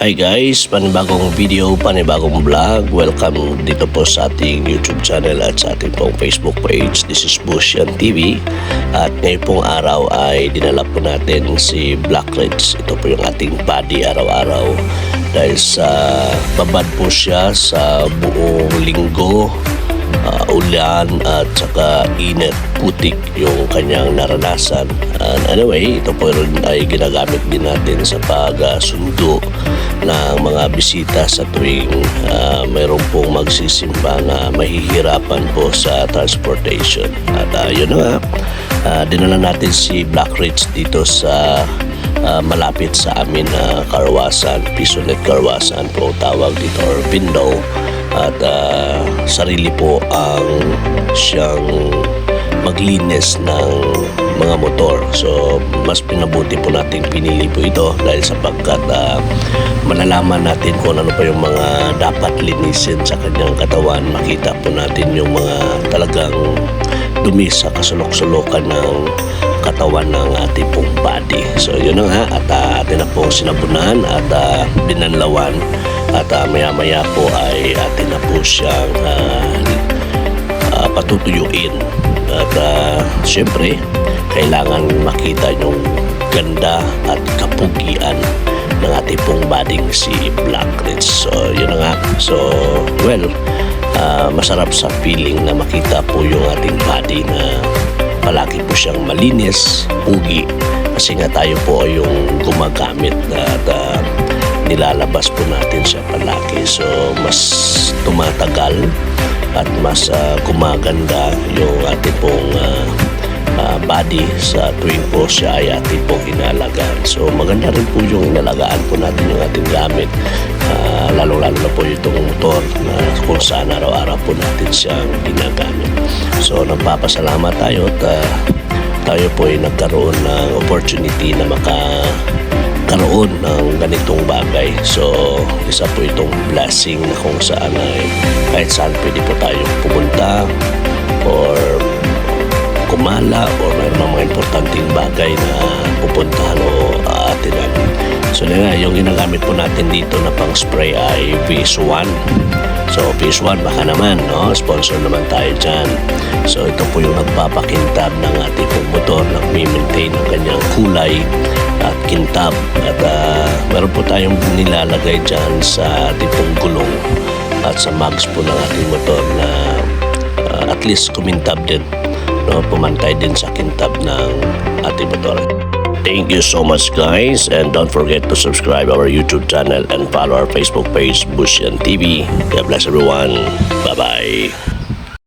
Hi guys, panibagong video, panibagong vlog. Welcome dito po sa ating YouTube channel at sa ating pong Facebook page. This is Bushian TV. At ngayon pong araw ay dinala po natin si Black Reds. Ito po yung ating buddy araw-araw. Dahil sa babad po siya sa buong linggo, ulan at saka init, putik yung kanyang naranasan. And anyway, ito po rin ay ginagamit din natin sa pagsundo ng mga bisita sa tuwing mayroon pong magsisimba na mahihirapan po sa transportation. At yun na nga, dinala natin si Black Reds dito sa malapit sa amin na Karwasan, Pisonet Karwasan po tawag dito, or Pindo. At sarili po ang siyang maglinis ng mga motor. So mas pinabuti po natin pinili po ito dahil sapagkat malalaman natin kung ano pa yung mga dapat linisin sa kanyang katawan. Makita po natin yung mga talagang dumi sa kasulok-sulukan ng katawan ng ating pong body. So yun na nga, at atin na po sinabunan at binanlawan. At maya-maya po ay atin na po siyang patutuyuin. At syempre, kailangan makita yung ganda at kapugian ng ating pong bading si Black Reds. So yun na nga. So well, masarap sa feeling na makita po yung ating body na palagi po siyang malinis, pugi. Kasi nga tayo po yung gumagamit at nilalabas po natin siya palagi. So mas tumatagal at mas gumaganda yung ating pong body sa tuwing po siya ay ating pong inalagaan. So maganda rin po yung inalagaan po natin yung ating gamit, lalo-lalo na po itong motor na kung saan araw-araw po natin siyang ginagamit. So nagpapasalamat tayo at tayo po ay nagkaroon ng opportunity na makakaroon ng ganitong bagay. So isa po itong blessing na kung saan ay kahit saan pwede po tayong pumunta or kumala or mayroon mga importanteng bagay na pupuntahan o aatinan. So nga, yung ginagamit po natin dito na pang spray ay Phase 1. So Phase 1 baka naman, no? Sponsor naman tayo dyan. So ito po yung nagpapakintab ng ating pong motor, nag-maintain ng kanyang kulay at kintab. At meron po tayong nilalagay dyan sa ating pong gulong at sa mags po ng ating motor na at least kumintab din, no? Pumantay din sa kintab ng ating motor. Thank you so much guys, and don't forget to subscribe our YouTube channel and follow our Facebook page Bushian TV. God bless everyone. Bye bye.